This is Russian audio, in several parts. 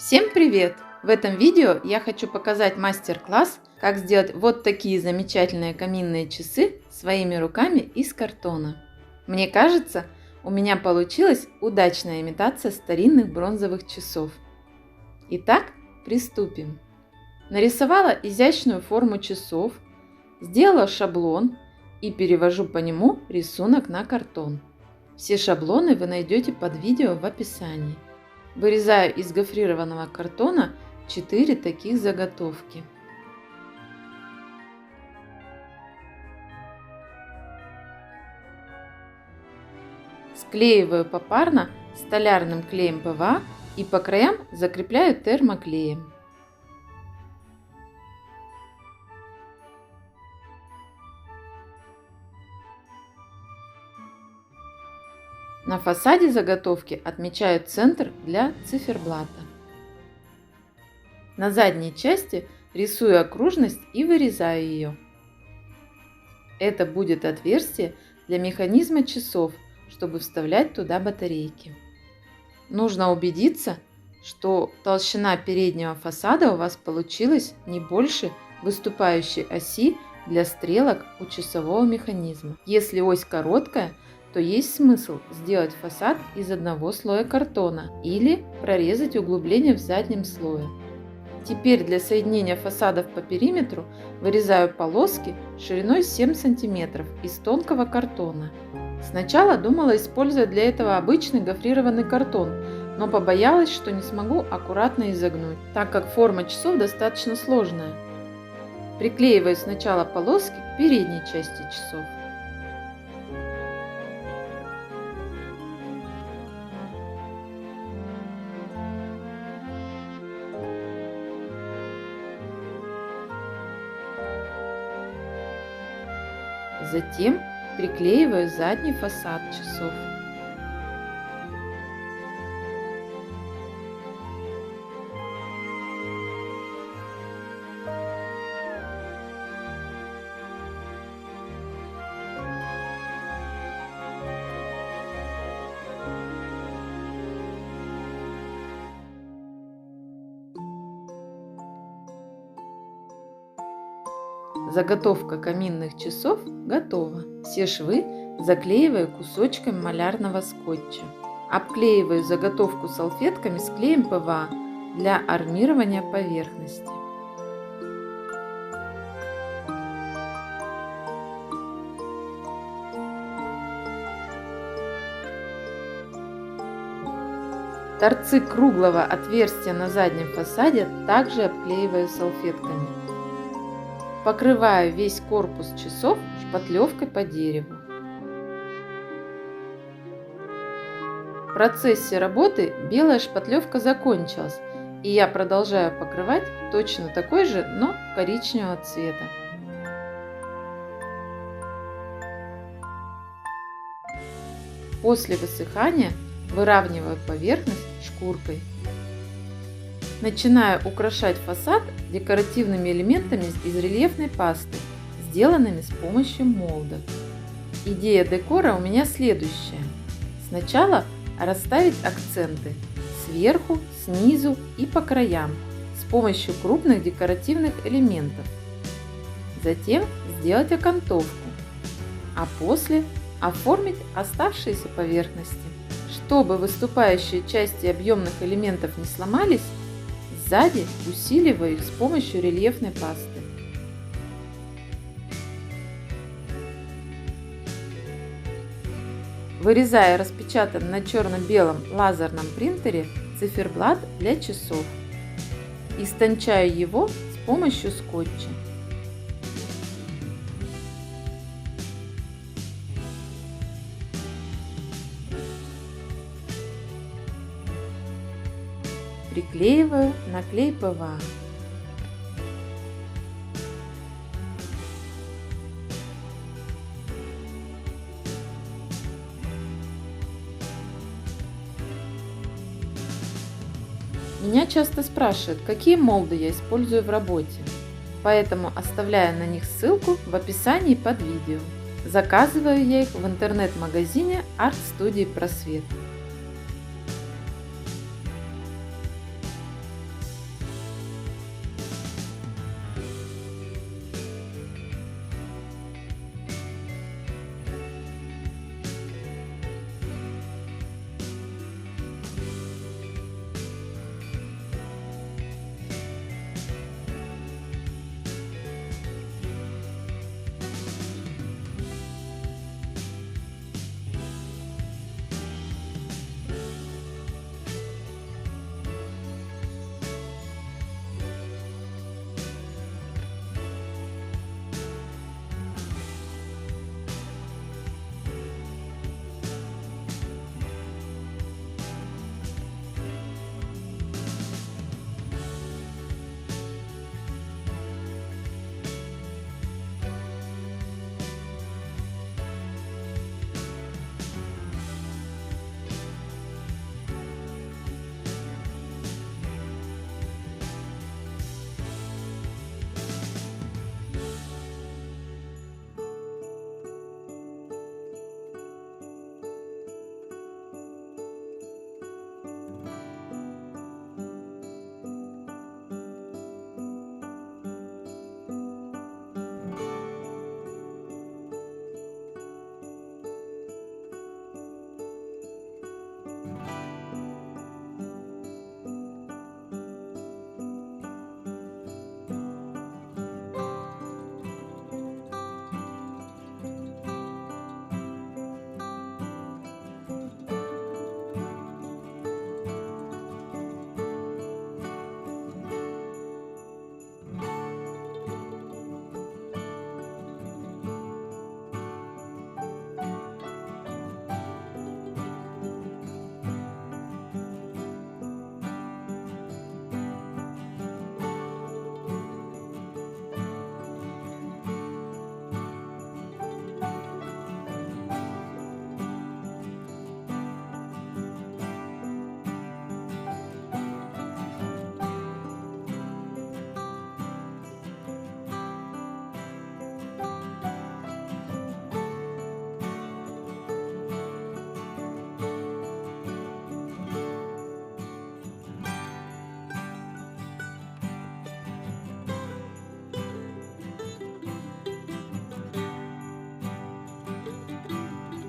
Всем привет! В этом видео я хочу показать мастер-класс, как сделать вот такие замечательные каминные часы своими руками из картона. Мне кажется, у меня получилась удачная имитация старинных бронзовых часов. Итак, приступим. Нарисовала изящную форму часов, сделала шаблон и перевожу по нему рисунок на картон. Все шаблоны вы найдете под видео в описании. Вырезаю из гофрированного картона 4 таких заготовки. Склеиваю попарно столярным клеем ПВА и по краям закрепляю термоклеем. На фасаде заготовки отмечаю центр для циферблата. На задней части рисую окружность и вырезаю ее. Это будет отверстие для механизма часов, чтобы вставлять туда батарейки. Нужно убедиться, что толщина переднего фасада у вас получилась не больше выступающей оси для стрелок у часового механизма. Если ось короткая, то есть смысл сделать фасад из одного слоя картона или прорезать углубление в заднем слое. Теперь для соединения фасадов по периметру вырезаю полоски шириной 7 см из тонкого картона. Сначала думала использовать для этого обычный гофрированный картон, но побоялась, что не смогу аккуратно изогнуть, так как форма часов достаточно сложная. Приклеиваю сначала полоски к передней части часов. Затем приклеиваю задний фасад часов. Заготовка каминных часов готова. Все швы заклеиваю кусочками малярного скотча. Обклеиваю заготовку салфетками с клеем ПВА для армирования поверхности. Торцы круглого отверстия на заднем фасаде также обклеиваю салфетками. Покрываю весь корпус часов шпатлевкой по дереву. В процессе работы белая шпатлевка закончилась, и я продолжаю покрывать точно такой же, но коричневого цвета. После высыхания выравниваю поверхность шкуркой. Начинаю украшать фасад декоративными элементами из рельефной пасты, сделанными с помощью молдов. Идея декора у меня следующая. Сначала расставить акценты сверху, снизу и по краям с помощью крупных декоративных элементов. Затем сделать окантовку, а после оформить оставшиеся поверхности. Чтобы выступающие части объемных элементов не сломались, сзади усиливаю их с помощью рельефной пасты. Вырезаю распечатан на черно-белом лазерном принтере циферблат для часов. Истончаю его с помощью скотча. Приклеиваю на клей ПВА. Меня часто спрашивают, какие молды я использую в работе, поэтому оставляю на них ссылку в описании под видео. Заказываю я их в интернет-магазине Арт-студии Просвет.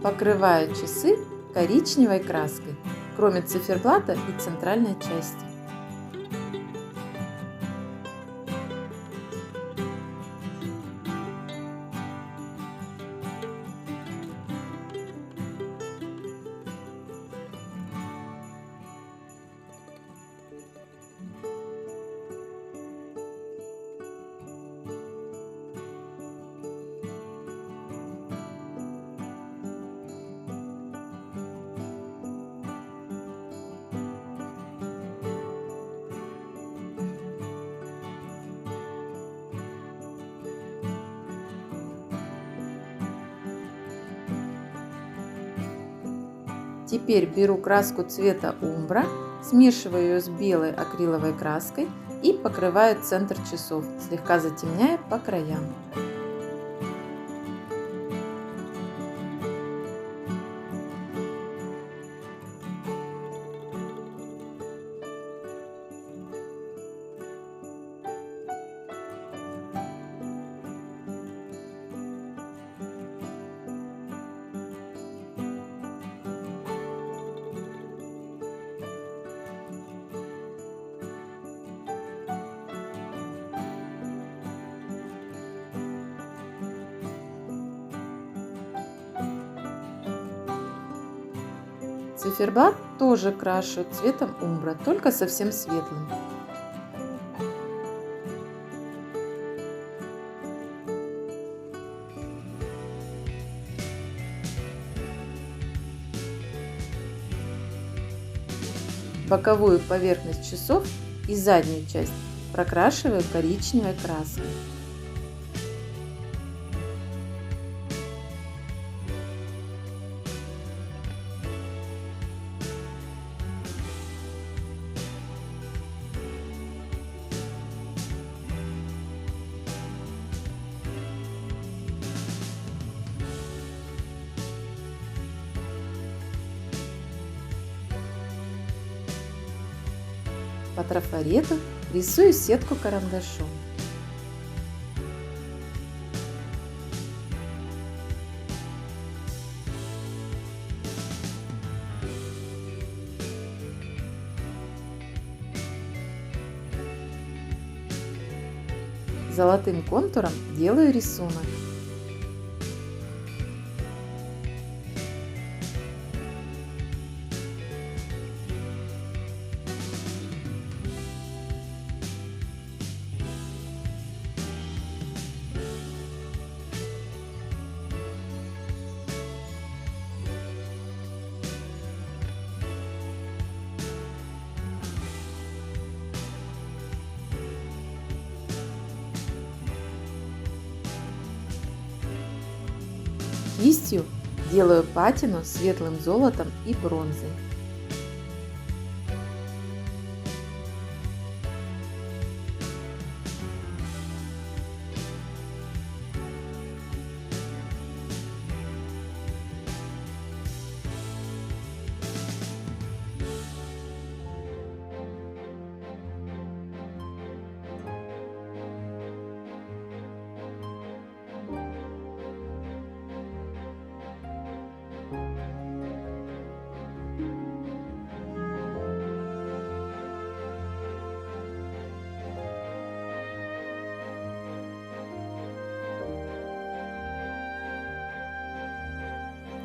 Покрываю часы коричневой краской, кроме циферблата и центральной части. Теперь беру краску цвета умбра, смешиваю ее с белой акриловой краской и покрываю центр часов, слегка затемняя по краям. Циферблат тоже крашу цветом умбра, только совсем светлым. Боковую поверхность часов и заднюю часть прокрашиваю коричневой краской. По трафарету рисую сетку карандашом. Золотым контуром делаю рисунок. Кистью делаю патину светлым золотом и бронзой.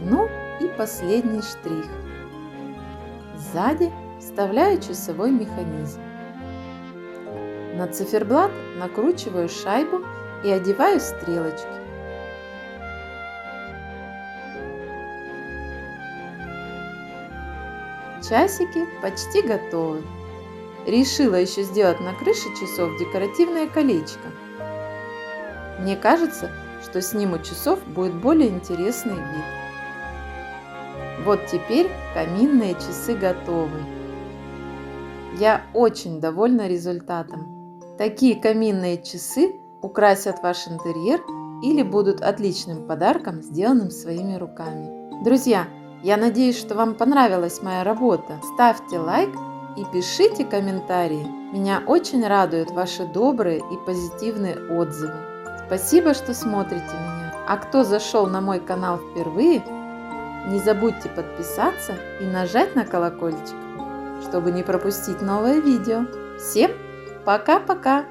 Ну и последний штрих. Сзади вставляю часовой механизм. На циферблат накручиваю шайбу и одеваю стрелочки. Часики почти готовы. Решила еще сделать на крыше часов декоративное колечко. Мне кажется, что с ним у часов будет более интересный вид. Вот теперь каминные часы готовы. Я очень довольна результатом. Такие каминные часы украсят ваш интерьер или будут отличным подарком, сделанным своими руками. Друзья, я надеюсь, что вам понравилась моя работа. Ставьте лайк и пишите комментарии. Меня очень радуют ваши добрые и позитивные отзывы. Спасибо, что смотрите меня. А кто зашел на мой канал впервые, Не забудьте подписаться и нажать на колокольчик, чтобы не пропустить новое видео. Всем пока-пока!